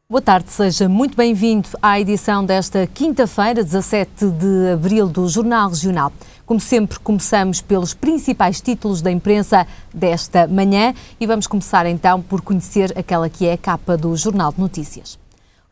Boa tarde, seja muito bem-vindo à edição desta quinta-feira, 17 de abril, do Jornal Regional. Como sempre, começamos pelos principais títulos da imprensa desta manhã e vamos começar então por conhecer aquela que é a capa do Jornal de Notícias.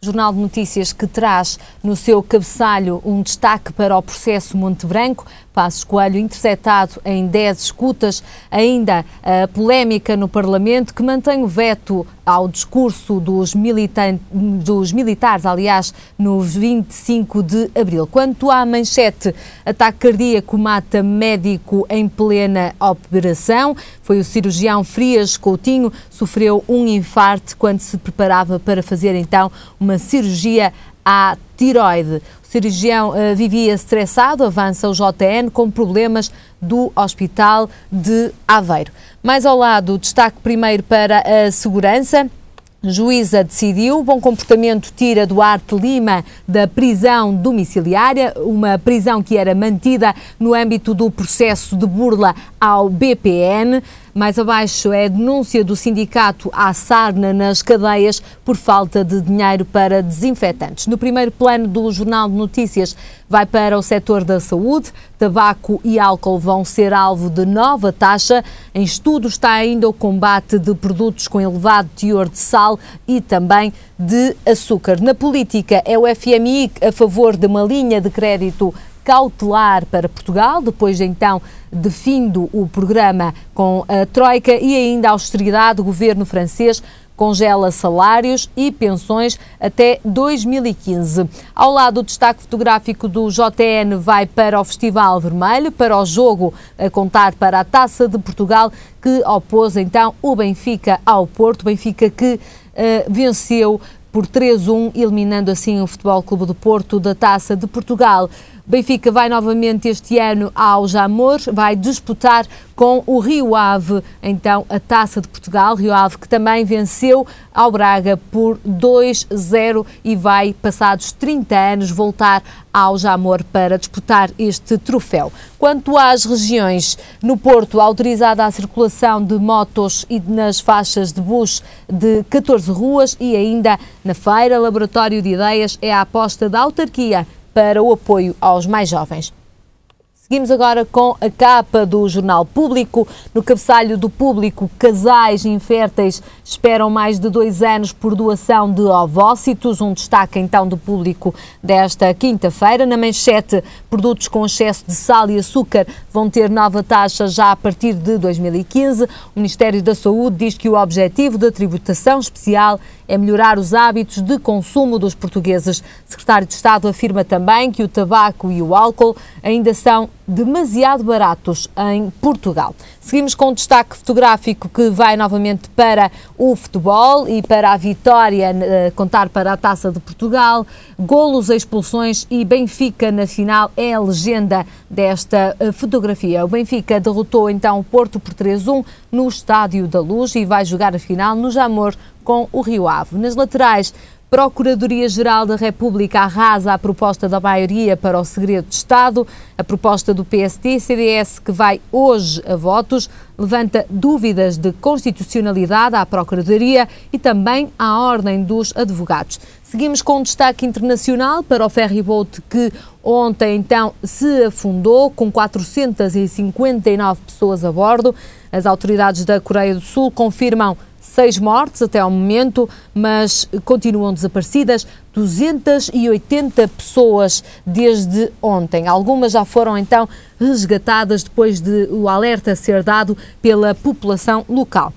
O Jornal de Notícias que traz no seu cabeçalho um destaque para o processo Monte Branco, Passos Coelho interceptado em 10 escutas, ainda a polémica no Parlamento que mantém o veto ao discurso dos militares, aliás, no 25 de abril. Quanto à manchete, ataque cardíaco mata médico em plena operação. Foi o cirurgião Frias Coutinho, sofreu um infarto quando se preparava para fazer então uma cirurgia à tiroide. O cirurgião vivia estressado, avança o JN com problemas do Hospital de Aveiro. Mais ao lado, destaque primeiro para a segurança. Juíza decidiu, bom comportamento tira Duarte Lima da prisão domiciliária, uma prisão que era mantida no âmbito do processo de burla ao BPN. Mais abaixo é a denúncia do sindicato à sarna nas cadeias por falta de dinheiro para desinfetantes. No primeiro plano do Jornal de Notícias vai para o setor da saúde. Tabaco e álcool vão ser alvo de nova taxa. Em estudo está ainda o combate de produtos com elevado teor de sal e também de açúcar. Na política é o FMI a favor de uma linha de crédito cautelar para Portugal, depois então definindo o programa com a Troika, e ainda a austeridade. O governo francês congela salários e pensões até 2015. Ao lado, o destaque fotográfico do JN vai para o Festival Vermelho, para o jogo a contar para a Taça de Portugal, que opôs então o Benfica ao Porto. Benfica que venceu por 3-1, eliminando assim o Futebol Clube do Porto da Taça de Portugal. Benfica vai novamente este ano ao Jamor, vai disputar com o Rio Ave, então, a Taça de Portugal. Rio Ave que também venceu ao Braga por 2-0 e vai, passados 30 anos, voltar ao Jamor para disputar este troféu. Quanto às regiões, no Porto, autorizada a circulação de motos e nas faixas de bus de 14 ruas, e ainda na feira, Laboratório de Ideias é a aposta da autarquia para o apoio aos mais jovens. Seguimos agora com a capa do Jornal Público. No cabeçalho do Público, casais inférteis esperam mais de 2 anos por doação de ovócitos. Um destaque então do Público desta quinta-feira. Na manchete, produtos com excesso de sal e açúcar vão ter nova taxa já a partir de 2015. O Ministério da Saúde diz que o objetivo da tributação especial é melhorar os hábitos de consumo dos portugueses. O secretário de Estado afirma também que o tabaco e o álcool ainda são demasiado baratos em Portugal. Seguimos com um destaque fotográfico que vai novamente para o futebol e para a vitória, contar para a Taça de Portugal. Golos, expulsões e Benfica na final é a legenda desta fotografia. O Benfica derrotou então o Porto por 3-1 no Estádio da Luz e vai jogar a final no Jamor com o Rio Ave. Nas laterais, Procuradoria-Geral da República arrasa a proposta da maioria para o segredo de Estado. A proposta do PSD-CDS, que vai hoje a votos, levanta dúvidas de constitucionalidade à Procuradoria e também à Ordem dos Advogados. Seguimos com um destaque internacional para o ferryboat que ontem então se afundou com 459 pessoas a bordo. As autoridades da Coreia do Sul confirmam 6 mortes até ao momento, mas continuam desaparecidas 280 pessoas desde ontem. Algumas já foram então resgatadas depois de o alerta ser dado pela população local.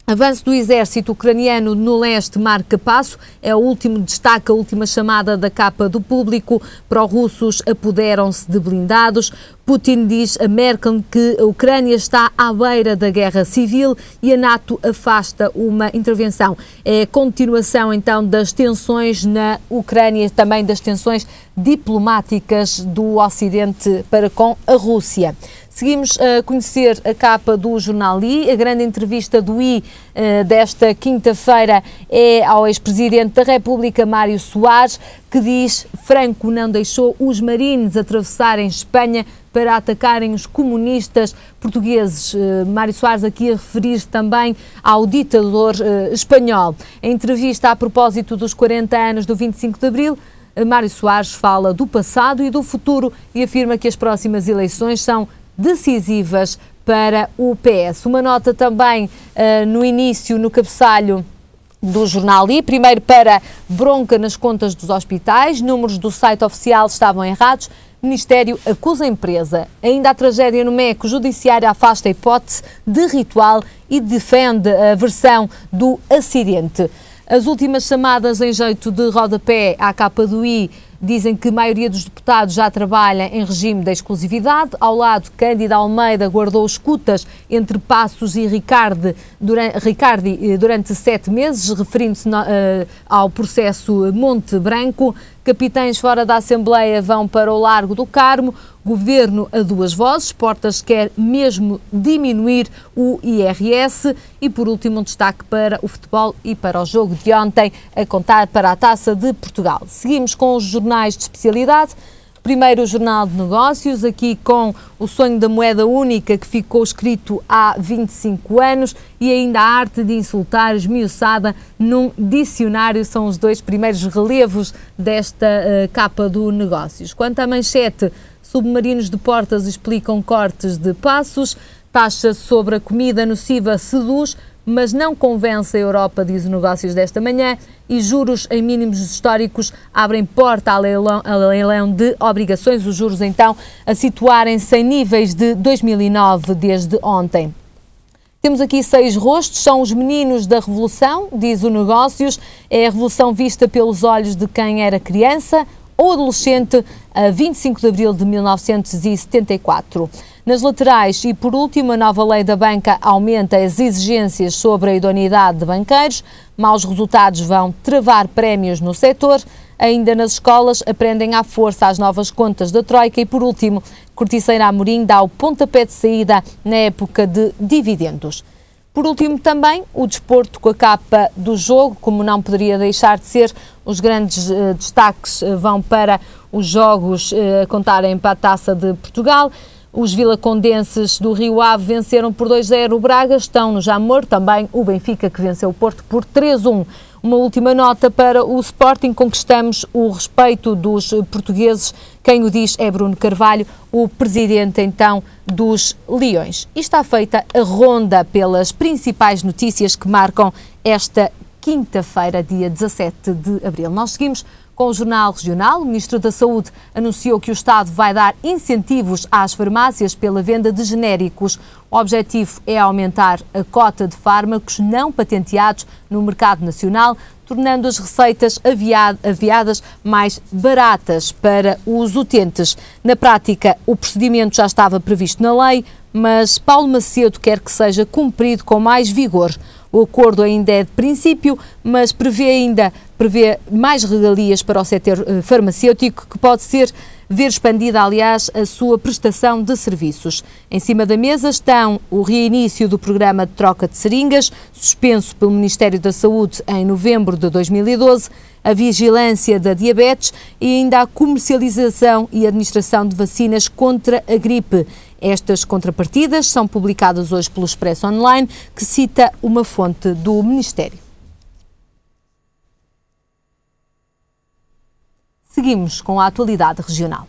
Avanço do exército ucraniano no leste marca passo, é o último destaque, a última chamada da capa do Público. Pró-russos apoderam-se de blindados. Putin diz a Merkel que a Ucrânia está à beira da guerra civil e a NATO afasta uma intervenção. É a continuação então das tensões na Ucrânia, também das tensões diplomáticas do Ocidente para com a Rússia. Seguimos a conhecer a capa do jornal I. A grande entrevista do I desta quinta-feira é ao ex-presidente da República, Mário Soares, que diz: Franco não deixou os marines atravessarem Espanha para atacarem os comunistas portugueses. Mário Soares aqui a referir-se também ao ditador espanhol. Em entrevista a propósito dos 40 anos do 25 de Abril, Mário Soares fala do passado e do futuro e afirma que as próximas eleições são decisivas para o PS. Uma nota também no início, no cabeçalho do jornal I, primeiro para bronca nas contas dos hospitais, números do site oficial estavam errados, Ministério acusa a empresa. Ainda a tragédia no MEC, o Judiciário afasta a hipótese de ritual e defende a versão do acidente. As últimas chamadas em jeito de rodapé à capa do I dizem que a maioria dos deputados já trabalha em regime de exclusividade. Ao lado, Cândido Almeida guardou escutas entre Passos e Ricardi durante 7 meses, referindo-se ao processo Monte Branco. Capitães fora da Assembleia vão para o Largo do Carmo. Governo a duas vozes. Portas quer mesmo diminuir o IRS. E, por último, um destaque para o futebol e para o jogo de ontem, a contar para a Taça de Portugal. Seguimos com os jornais de especialidade. Primeiro, o Jornal de Negócios, aqui com o sonho da moeda única que ficou escrito há 25 anos e ainda a arte de insultar esmiuçada num dicionário. São os dois primeiros relevos desta capa do Negócios. Quanto à manchete, submarinos de Portas explicam cortes de Passos, taxa sobre a comida nociva seduz, mas não convence a Europa, diz o Negócios desta manhã, e juros em mínimos históricos abrem porta a leilão de obrigações, os juros então a situarem-se em níveis de 2009 desde ontem. Temos aqui 6 rostos, são os meninos da Revolução, diz o Negócios, é a Revolução vista pelos olhos de quem era criança ou adolescente a 25 de abril de 1974. Nas laterais e, por último, a nova lei da banca aumenta as exigências sobre a idoneidade de banqueiros, maus resultados vão travar prémios no setor, ainda nas escolas aprendem à força as novas contas da Troika e, por último, Corticeira Amorim dá o pontapé de saída na época de dividendos. Por último, também o desporto com a capa do jogo, como não poderia deixar de ser, os grandes destaques vão para os jogos a contarem para a Taça de Portugal. Os vilacondenses do Rio Ave venceram por 2-0 o Braga, estão no Jamor, também o Benfica que venceu o Porto por 3-1. Uma última nota para o Sporting, conquistamos o respeito dos portugueses, quem o diz é Bruno Carvalho, o presidente então dos Leões. E está feita a ronda pelas principais notícias que marcam esta quinta-feira, dia 17 de abril. Nós seguimos com o Jornal Regional. O Ministro da Saúde anunciou que o Estado vai dar incentivos às farmácias pela venda de genéricos. O objetivo é aumentar a cota de fármacos não patenteados no mercado nacional, tornando as receitas aviadas mais baratas para os utentes. Na prática, o procedimento já estava previsto na lei, mas Paulo Macedo quer que seja cumprido com mais vigor. O acordo ainda é de princípio, mas prevê mais regalias para o setor farmacêutico, que pode ver expandida, aliás, a sua prestação de serviços. Em cima da mesa estão o reinício do programa de troca de seringas, suspenso pelo Ministério da Saúde em novembro de 2012, a vigilância da diabetes e ainda a comercialização e administração de vacinas contra a gripe. Estas contrapartidas são publicadas hoje pelo Expresso Online, que cita uma fonte do Ministério. Seguimos com a atualidade regional.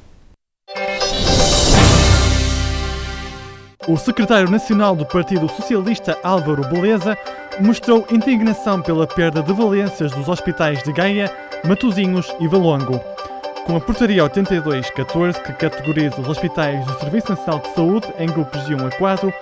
O secretário nacional do Partido Socialista, Álvaro Beleza, mostrou indignação pela perda de valências dos hospitais de Gaia, Matosinhos e Valongo. Com a portaria 82/14, que categoriza os hospitais do Serviço Nacional de Saúde em grupos de 1 a 4,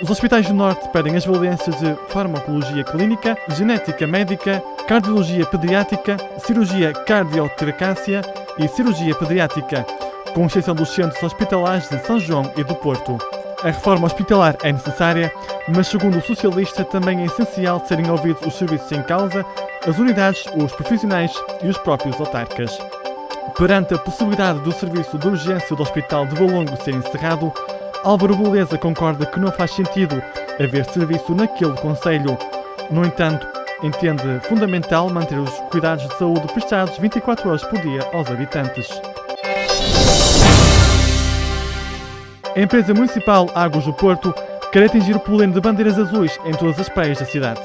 os hospitais do Norte perdem as valências de farmacologia clínica, genética médica, cardiologia pediátrica, cirurgia cardiotracácia e cirurgia pediátrica, com exceção dos centros hospitalares de São João e do Porto. A reforma hospitalar é necessária, mas segundo o socialista também é essencial serem ouvidos os serviços em causa, as unidades, os profissionais e os próprios autarcas. Perante a possibilidade do serviço de urgência do Hospital de Valongo ser encerrado, Álvaro Beleza concorda que não faz sentido haver serviço naquele concelho. No entanto, entende fundamental manter os cuidados de saúde prestados 24 horas por dia aos habitantes. A empresa municipal Águas do Porto quer atingir o pleno de bandeiras azuis em todas as praias da cidade.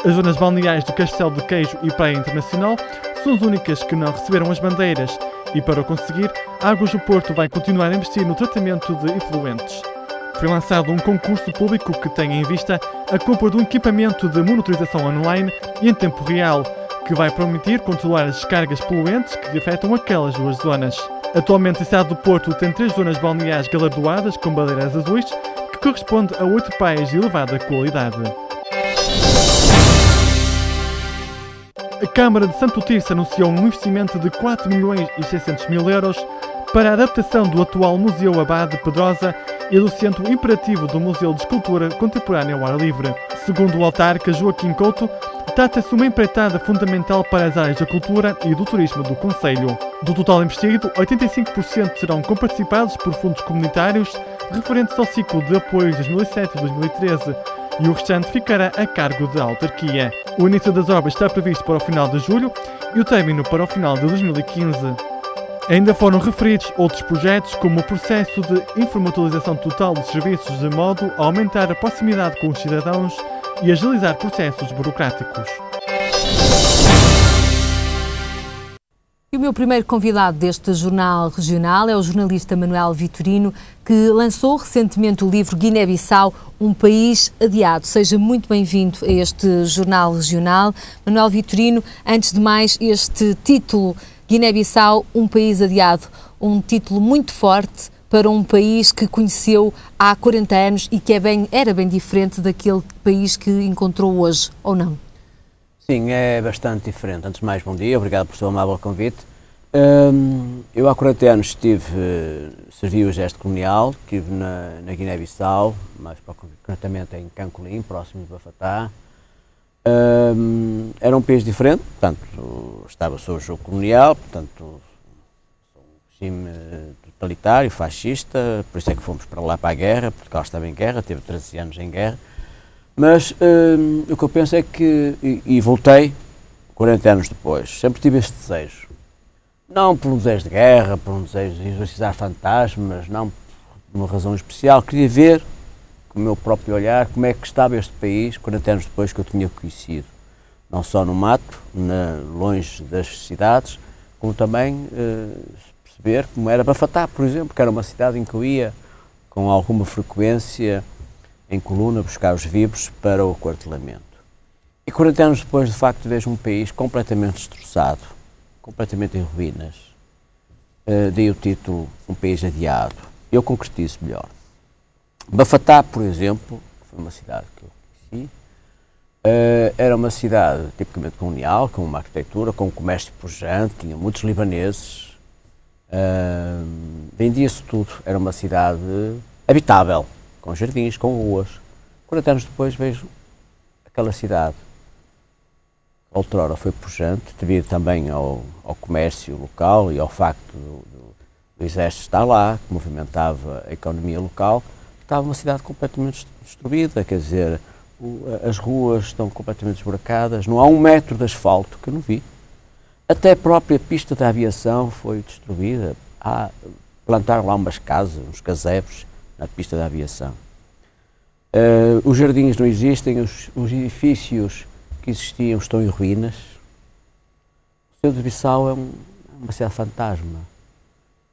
As zonas balneares do Castelo de Queijo e Praia Internacional são as únicas que não receberam as bandeiras e, para o conseguir, a Águas do Porto vai continuar a investir no tratamento de efluentes. Foi lançado um concurso público que tem em vista a compra de um equipamento de monitorização online e em tempo real, que vai permitir controlar as descargas poluentes que afetam aquelas duas zonas. Atualmente, a cidade do Porto tem 3 zonas balneares galardoadas com bandeiras azuis, que corresponde a 8 praias de elevada qualidade. A Câmara de Santo Tirso anunciou um investimento de 4.600.000 euros para a adaptação do atual Museu Abade de Pedrosa e do Centro Imperativo do Museu de Escultura Contemporânea ao ar livre. Segundo o autarca Joaquim Couto, trata-se de uma empreitada fundamental para as áreas da cultura e do turismo do concelho. Do total investido, 85% serão comparticipados por fundos comunitários referentes ao ciclo de apoios 2007-2013 e o restante ficará a cargo da autarquia. O início das obras está previsto para o final de julho e o término para o final de 2015. Ainda foram referidos outros projetos, como o processo de informalização total de serviços de modo a aumentar a proximidade com os cidadãos e agilizar processos burocráticos. E o meu primeiro convidado deste jornal regional é o jornalista Manuel Vitorino, que lançou recentemente o livro Guiné-Bissau, um país adiado. Seja muito bem-vindo a este jornal regional. Manuel Vitorino, antes de mais, este título, Guiné-Bissau, um país adiado, um título muito forte para um país que conheceu há 40 anos e que era bem diferente daquele país que encontrou hoje, ou não? Sim, é bastante diferente. Antes de mais, bom dia, obrigado por seu amável convite. Eu há 40 anos servi o Exército Colonial, estive na Guiné-Bissau, mais concretamente em Cancolim, próximo de Bafatá. Era um país diferente, portanto, estava sob o jogo colonial, portanto, um regime totalitário, fascista, por isso é que fomos para lá para a guerra. Portugal estava em guerra, teve 13 anos em guerra. Mas o que eu penso é que, e voltei 40 anos depois, sempre tive este desejo. Não por um desejo de guerra, por um desejo de exorcizar fantasmas, não por uma razão especial. Queria ver, com o meu próprio olhar, como é que estava este país 40 anos depois que eu tinha conhecido. Não só no mato, longe das cidades, como também perceber como era Bafatá, por exemplo, que era uma cidade em que eu ia com alguma frequência em coluna buscar os vivos para o quartelamento. E 40 anos depois, de facto, vejo um país completamente destroçado, completamente em ruínas. Dei o título Um País Adiado. Eu concretizo melhor. Bafatá, por exemplo, foi uma cidade que eu conheci, era uma cidade tipicamente colonial, com uma arquitetura, com um comércio pujante, tinha muitos libaneses, vendia-se tudo, era uma cidade habitável, com jardins, com ruas. 40 anos depois vejo aquela cidade, outrora foi pujante, devido também ao comércio local e ao facto do exército estar lá, que movimentava a economia local. Estava uma cidade completamente destruída, quer dizer, as ruas estão completamente esburacadas, não há 1 metro de asfalto que eu não vi. Até a própria pista da aviação foi destruída. Plantaram lá umas casas, uns casebres, na pista da aviação. Os jardins não existem, os edifícios que existiam estão em ruínas. O centro de Bissau é uma cidade fantasma.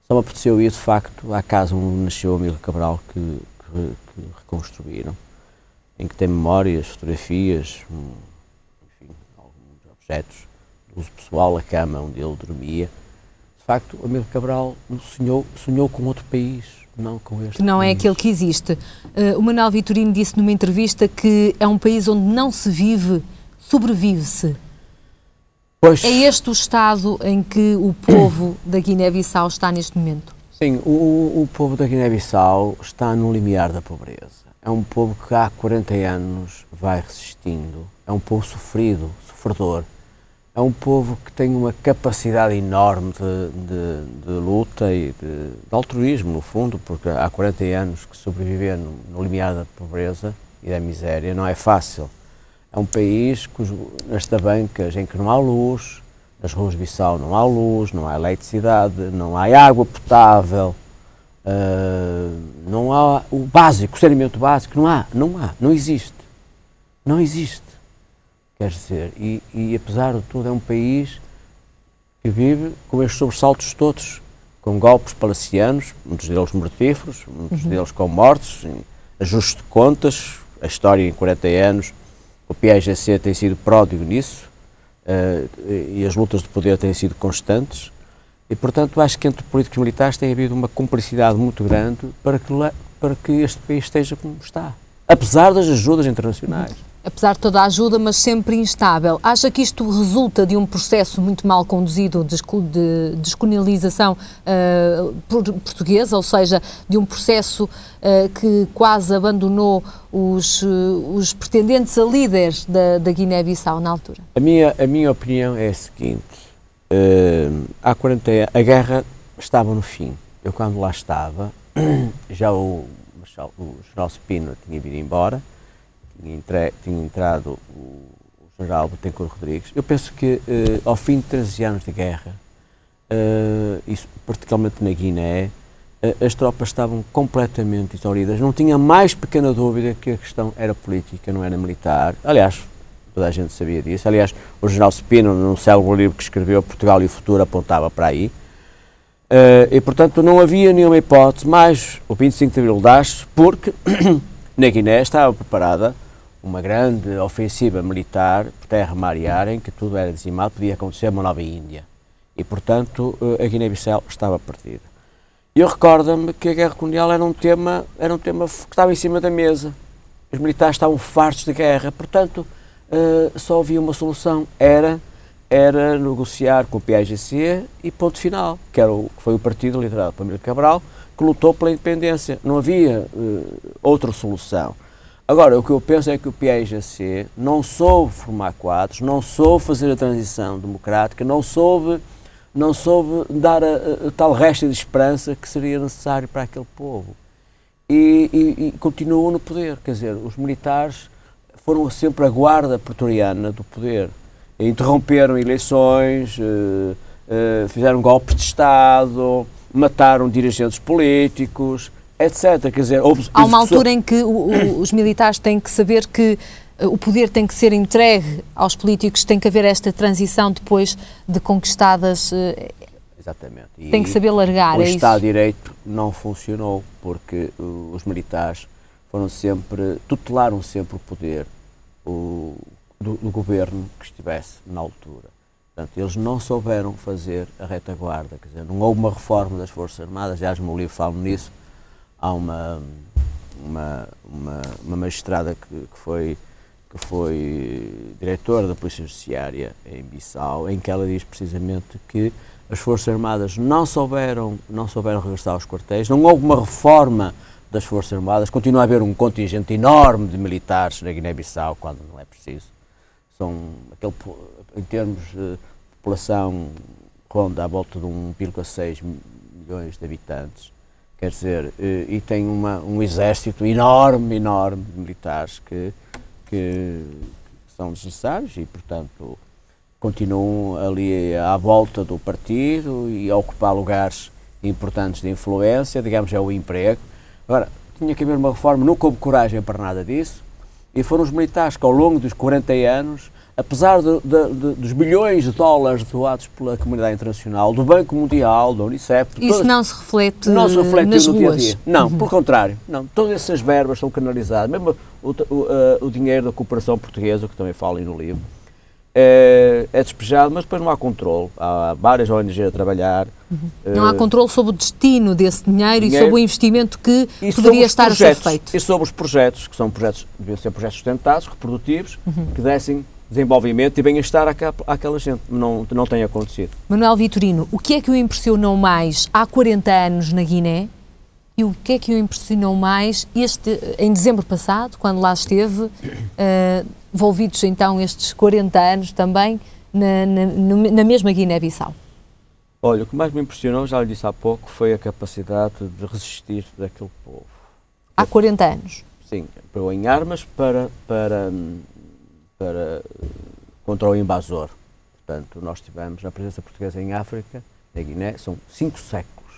Só me apeteceu ir, de facto, à casa onde nasceu Amílcar Cabral, que reconstruíram, em que tem memórias, fotografias, enfim, alguns objetos de uso pessoal, a cama onde ele dormia. De facto, Amílcar Cabral sonhou com outro país, não com este. Que não país. É aquele que existe. O Manuel Vitorino disse numa entrevista que é um país onde não se vive, sobrevive-se. Pois, é este o estado em que o povo da Guiné-Bissau está neste momento? Sim, o povo da Guiné-Bissau está no limiar da pobreza. É um povo que há 40 anos vai resistindo. É um povo sofrido, sofredor. É um povo que tem uma capacidade enorme de luta e de altruísmo, no fundo, porque há 40 anos que sobreviver no limiar da pobreza e da miséria não é fácil. É um país nas tabancas em que não há luz, nas ruas de Bissau não há luz, não há eletricidade, não há água potável, não há o básico, o saneamento básico, não existe. Não existe. Quer dizer, e apesar de tudo é um país que vive com estes sobressaltos todos, com golpes palacianos, muitos deles mortíferos, muitos deles com mortes, ajustes de contas, a história em 40 anos, o PAIGC tem sido pródigo nisso, e as lutas de poder têm sido constantes, e portanto acho que entre políticos e militares tem havido uma cumplicidade muito grande para que este país esteja como está, apesar das ajudas internacionais. Apesar de toda a ajuda, mas sempre instável. Acha que isto resulta de um processo muito mal conduzido de descolonialização portuguesa, ou seja, de um processo que quase abandonou os pretendentes a líderes da Guiné-Bissau na altura? A minha opinião é a seguinte, há 40 anos, a guerra estava no fim. Eu quando lá estava, já o general Spínola tinha vindo embora, tinha entrado o general Bettencourt Rodrigues. Eu penso que ao fim de 13 anos de guerra, isso, particularmente na Guiné, as tropas estavam completamente exauridas. Não tinha mais pequena dúvida que a questão era política, não era militar. Aliás, toda a gente sabia disso. Aliás, o general Spínola, num célebre livro que escreveu, Portugal e o Futuro, apontava para aí. E, portanto, não havia nenhuma hipótese, mais o 25 de Abril das, porque na Guiné estava preparada uma grande ofensiva militar por terra, mar e ar, em que tudo era dizimado, podia acontecer uma nova Índia. E, portanto, a Guiné-Bissau estava perdida. E eu recordo-me que a guerra colonial era um tema que estava em cima da mesa. Os militares estavam fartos de guerra, portanto, só havia uma solução, era negociar com o PAIGC e ponto final, que foi o partido liderado por Amílcar Cabral, que lutou pela independência. Não havia outra solução. Agora, o que eu penso é que o PAIGC não soube formar quadros, não soube fazer a transição democrática, não soube dar a tal resta de esperança que seria necessário para aquele povo. E continuam no poder, quer dizer, os militares foram sempre a guarda pretoriana do poder. Interromperam eleições, fizeram golpes de Estado, mataram dirigentes políticos, etc. Quer dizer, há uma altura em que os militares têm que saber que o poder tem que ser entregue aos políticos, tem que haver esta transição depois de conquistadas. Exatamente. E tem que saber largar. O Estado de Direito não funcionou porque os militares tutelaram sempre o poder do governo que estivesse na altura. Portanto, eles não souberam fazer a retaguarda, quer dizer, não houve uma reforma das Forças Armadas, aliás, no meu livro falo nisso. Há uma magistrada que foi diretora da Polícia Judiciária em Bissau, em que ela diz precisamente que as Forças Armadas não souberam regressar aos quartéis, não houve uma reforma das Forças Armadas, continua a haver um contingente enorme de militares na Guiné-Bissau, quando não é preciso. Em termos de população, ronda à volta de 1,6 milhões de habitantes. Quer dizer, e tem um exército enorme de militares que são desnecessários e, portanto, continuam ali à volta do partido e a ocupar lugares importantes de influência, digamos, é o emprego. Agora, tinha que haver uma reforma, nunca houve coragem para nada disso, e foram os militares que, ao longo dos 40 anos, apesar dos bilhões de dólares doados pela comunidade internacional, do Banco Mundial, da Unicef... Isso não se reflete nas ruas? Dia a dia. Não, pelo contrário. Não, todas essas verbas são canalizadas. Mesmo o dinheiro da cooperação portuguesa, que também falo no livro, é despejado, mas depois não há controle. Há várias ONGs a trabalhar. Não há controle sobre o destino desse dinheiro e sobre o investimento que poderia estar a ser feito. E sobre os projetos, que deviam ser projetos sustentados, reprodutivos, que dessem desenvolvimento e bem-estar àquela gente. Não tem acontecido. Manuel Vitorino, o que é que o impressionou mais há 40 anos na Guiné e o que é que o impressionou mais em dezembro passado, quando lá esteve, envolvidos então estes 40 anos também na mesma Guiné-Bissau? Olha, o que mais me impressionou, já lhe disse há pouco, foi a capacidade de resistir daquele povo. Há 40 anos? Sim, pegou em armas para contra o invasor. Portanto, nós tivemos a presença portuguesa em África, na Guiné, são 5 séculos.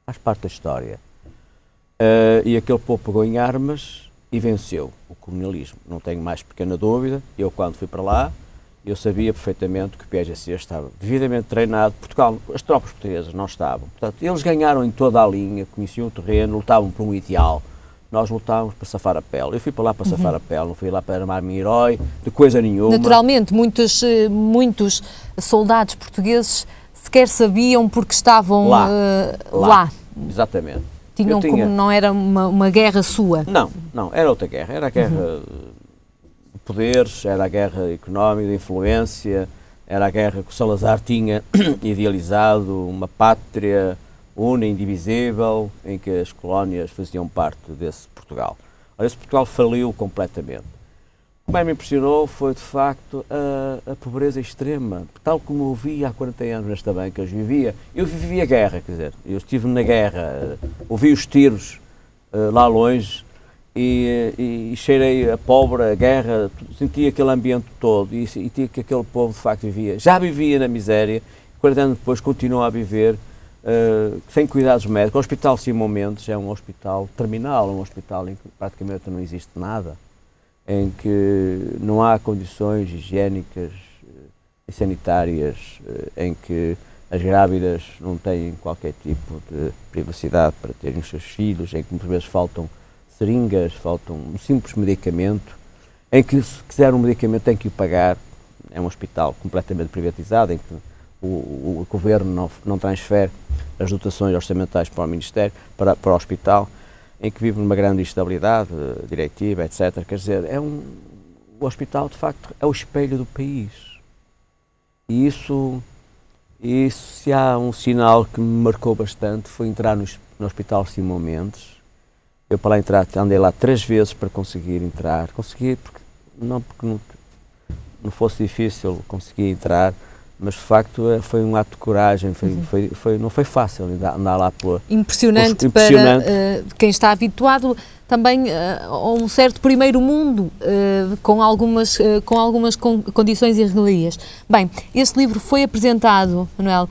Faz parte da história. E aquele povo pegou em armas e venceu o colonialismo. Não tenho mais pequena dúvida. Eu, quando fui para lá, eu sabia perfeitamente que o PAGC estava devidamente treinado. Portugal, as tropas portuguesas não estavam. Portanto, eles ganharam em toda a linha, conheciam o terreno, lutavam por um ideal. Nós lutávamos para safar a pele. Eu fui para lá para safar a pele, não fui lá para armar-me herói, de coisa nenhuma. Naturalmente, muitos soldados portugueses sequer sabiam porque estavam lá. Exatamente. Como não era uma guerra sua? Não, era outra guerra. Era a guerra de poderes, era a guerra económica, de influência, era a guerra que o Salazar tinha idealizado, uma pátria una, indivisível, em que as colónias faziam parte desse Portugal. Ora, esse Portugal faliu completamente. O que mais me impressionou foi, de facto, a pobreza extrema, tal como eu via há 40 anos nesta banca, eu vivi a guerra, quer dizer, eu estive na guerra, ouvi os tiros lá longe e cheirei a pobre, a guerra, senti aquele ambiente todo e senti que aquele povo, de facto, já vivia na miséria, 40 anos depois continua a viver sem cuidados médicos. O Hospital Simão Mendes é um hospital terminal, um hospital em que praticamente não existe nada, em que não há condições higiênicas e sanitárias, em que as grávidas não têm qualquer tipo de privacidade para terem os seus filhos, em que muitas vezes faltam seringas, faltam um simples medicamento, em que se quiser um medicamento tem que o pagar. É um hospital completamente privatizado, em que o governo não transfere as dotações orçamentais para o Ministério, para o hospital, em que vive numa grande instabilidade diretiva, etc. Quer dizer, o hospital, de facto, é o espelho do país. E isso, se há um sinal que me marcou bastante, foi entrar no Hospital Simão Mendes. Eu, para lá entrar, andei lá 3 vezes para conseguir entrar. Consegui, porque não fosse difícil, consegui entrar. Mas, de facto, foi um ato de coragem, não foi fácil andar lá pela... Impressionante para quem está habituado também a um certo primeiro mundo, com algumas condições e regalias. Bem, este livro foi apresentado, Manuel,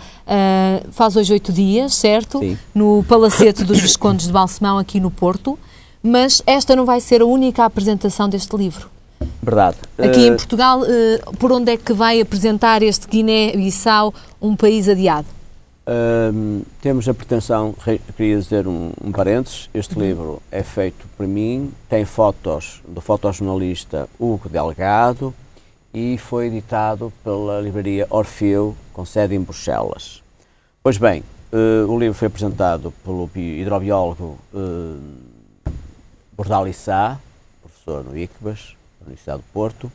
faz hoje 8 dias, certo? Sim. No Palacete dos Viscondes de Balsemão, aqui no Porto, mas esta não vai ser a única apresentação deste livro. Verdade. Aqui em Portugal, por onde é que vai apresentar este Guiné-Bissau, um país adiado? Temos a pretensão, queria dizer um parênteses, este livro é feito por mim, tem fotos do fotojornalista Hugo Delgado e foi editado pela livraria Orfeu, com sede em Bruxelas. Pois bem, o livro foi apresentado pelo hidrobiólogo Bordal Issá, professor no ICBAS, Universidade do Porto,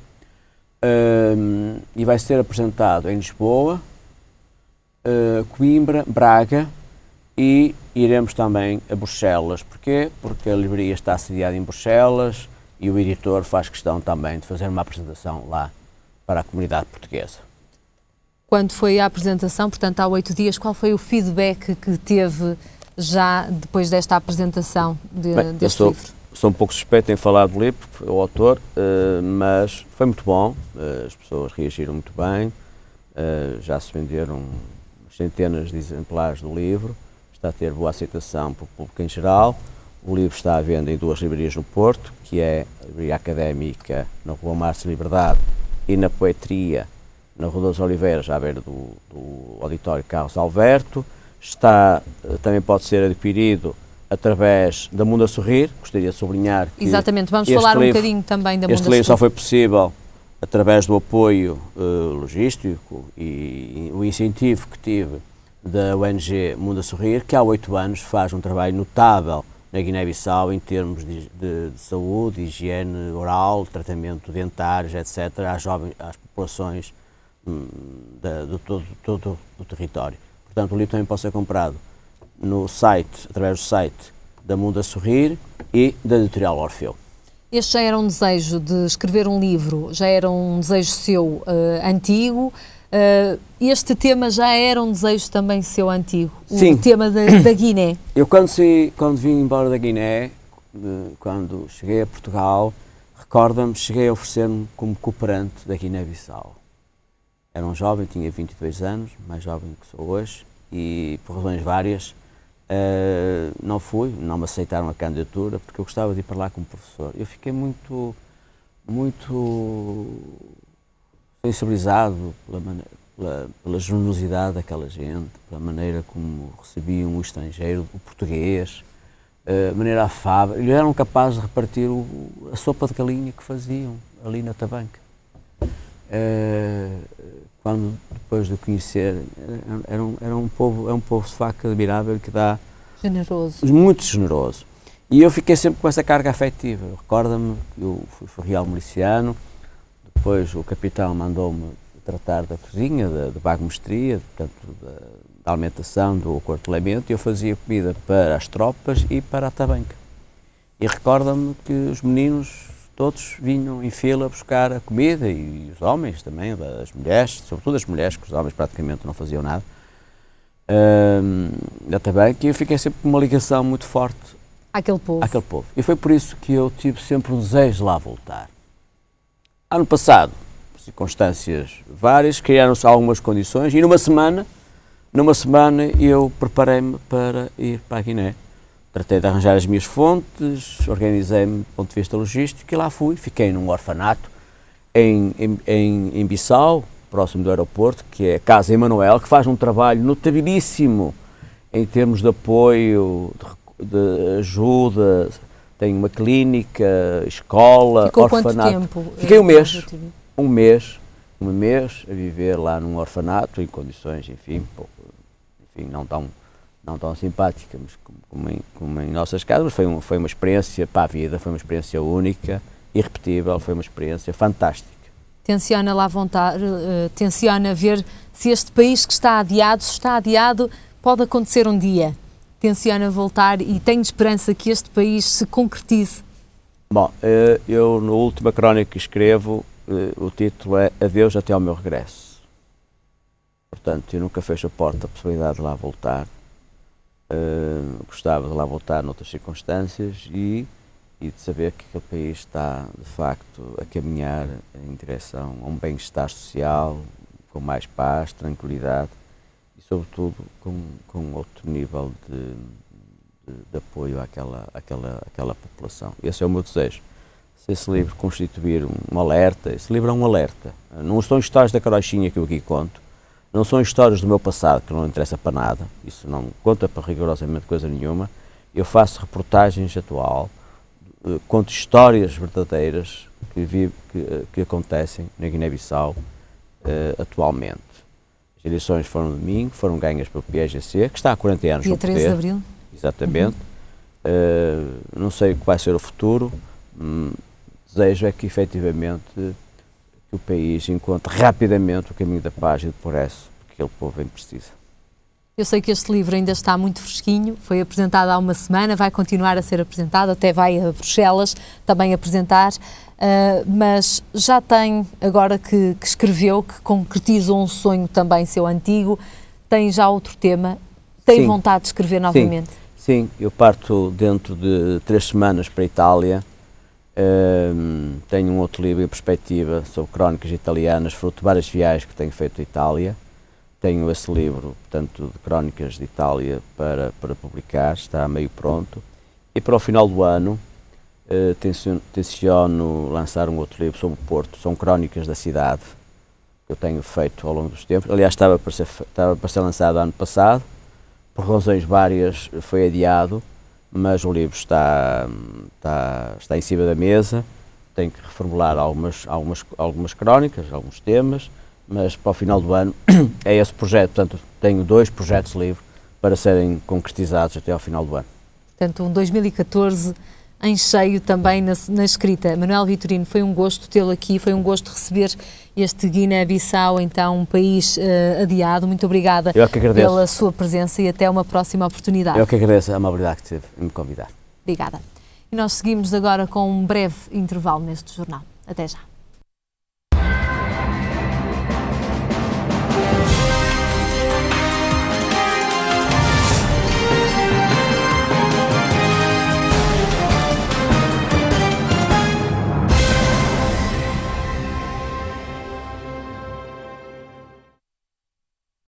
e vai ser apresentado em Lisboa, Coimbra, Braga e iremos também a Bruxelas. Porquê? Porque a livraria está sediada em Bruxelas e o editor faz questão também de fazer uma apresentação lá para a comunidade portuguesa. Quando foi a apresentação, portanto há 8 dias, qual foi o feedback que teve já depois desta apresentação deste livro? Sou um pouco suspeito em falar do livro, porque o autor, mas foi muito bom, as pessoas reagiram muito bem, já se venderam centenas de exemplares do livro, está a ter boa aceitação pelo público em geral. O livro está à venda em 2 livrarias no Porto, que é a Livraria Académica na Rua Márcio Liberdade e na Poetria, na Rua das Oliveiras, à beira do Auditório Carlos Alberto. Também pode ser adquirido através da Mundo a Sorrir. Gostaria de sublinhar que... Exatamente, vamos falar um bocadinho também da Mundo a Sorrir. Este livro só foi possível através do apoio logístico e o incentivo que tive da ONG Mundo a Sorrir, que há 8 anos faz um trabalho notável na Guiné-Bissau em termos de saúde, higiene oral, tratamento dentários, etc., às populações de todo o território. Portanto, o livro também pode ser comprado no site, através do site da Mundo a Sorrir e da editorial Orfeu. Este já era um desejo de escrever um livro, já era um desejo seu antigo. Este tema já era um desejo também seu antigo, Sim. O tema da Guiné. Eu quando vim embora da Guiné, quando cheguei a Portugal, recorda-me, cheguei a oferecer-me como cooperante da Guiné-Bissau. Era um jovem, tinha 22 anos, mais jovem do que sou hoje, e por razões várias não fui, não me aceitaram a candidatura, porque eu gostava de ir para lá como professor. Eu fiquei muito sensibilizado pela generosidade daquela gente, pela maneira como recebiam o estrangeiro, o português, a maneira afável. Eles eram capazes de repartir a sopa de galinha que faziam ali na Tabanca. Quando depois de o conhecer, é um povo de facto admirável, que dá... Generoso. Muito generoso. E eu fiquei sempre com essa carga afetiva. Recorda-me, eu fui real miliciano, depois o capitão mandou-me tratar da cozinha, da bagmestria, portanto, da alimentação, do acortelamento, e eu fazia comida para as tropas e para a Tabanca. E recorda-me que os meninos todos vinham em fila buscar a comida, e os homens também, as mulheres, sobretudo as mulheres, que os homens praticamente não faziam nada, da Tabanca, e eu fiquei sempre com uma ligação muito forte àquele povo. E foi por isso que eu tive sempre o desejo de lá voltar. Ano passado, por circunstâncias várias, criaram-se algumas condições, e numa semana eu preparei-me para ir para a Guiné. Tratei de arranjar as minhas fontes, organizei-me do ponto de vista logístico e lá fui. Fiquei num orfanato em Bissau, próximo do aeroporto, que é a Casa Emanuel, que faz um trabalho notabilíssimo em termos de apoio, de ajuda. Tem uma clínica, escola, Ficou orfanato. Quanto tempo? Fiquei um mês a viver lá num orfanato, em condições, enfim, não tão simpáticas como em nossas casas, mas foi uma experiência para a vida, foi uma experiência única, irrepetível, foi uma experiência fantástica. Tenciona lá voltar, tenciona ver se este país que está adiado, pode acontecer um dia. Tenciona voltar e tem esperança que este país se concretize? Bom, eu na última crónica que escrevo, o título é Adeus até ao meu regresso. Portanto, eu nunca fecho a porta à possibilidade de lá voltar. Gostava de lá voltar noutras circunstâncias e de saber que aquele país está, de facto, a caminhar em direção a um bem-estar social, com mais paz, tranquilidade e, sobretudo, com outro nível de apoio àquela população. Esse é o meu desejo. Se esse livro constituir um alerta, esse livro é um alerta. Não são histórias da carochinha que eu aqui conto, não são histórias do meu passado, que não interessa para nada, isso não conta para rigorosamente coisa nenhuma. Eu faço reportagens atual, conto histórias verdadeiras que acontecem na Guiné-Bissau atualmente. As eleições foram de domingo, foram ganhas pelo PAGC, que está há 40 anos no poder. Dia 13 de abril. Exatamente. Não sei o que vai ser o futuro. Desejo é que, efetivamente, que o país encontre rapidamente o caminho da paz e do progresso que aquele povo bem precisa. Eu sei que este livro ainda está muito fresquinho, foi apresentado há uma semana, vai continuar a ser apresentado, até vai a Bruxelas também apresentar, mas já tem, agora que escreveu, que concretizou um sonho também seu antigo, tem já outro tema, tem vontade de escrever novamente? Sim, eu parto dentro de 3 semanas para a Itália. Tenho um outro livro em perspectiva sobre crónicas italianas, fruto de várias viagens que tenho feito à Itália. Tenho esse livro, portanto, de crónicas de Itália para publicar, está meio pronto. E para o final do ano tenciono lançar um outro livro sobre o Porto, são crónicas da cidade, que eu tenho feito ao longo dos tempos. Aliás, estava para ser lançado ano passado, por razões várias foi adiado, mas o livro está em cima da mesa. Tenho que reformular algumas crónicas, alguns temas, mas para o final do ano é esse projeto. Portanto, tenho 2 projetos de livro para serem concretizados até ao final do ano. Portanto, um 2014 em cheio também na escrita. Manuel Vitorino, foi um gosto tê-lo aqui, foi um gosto receber este Guiné-Bissau, então um país adiado. Muito obrigada pela sua presença e até uma próxima oportunidade. Eu que agradeço a amabilidade que teve em me convidar. Obrigada. E nós seguimos agora com um breve intervalo neste jornal. Até já.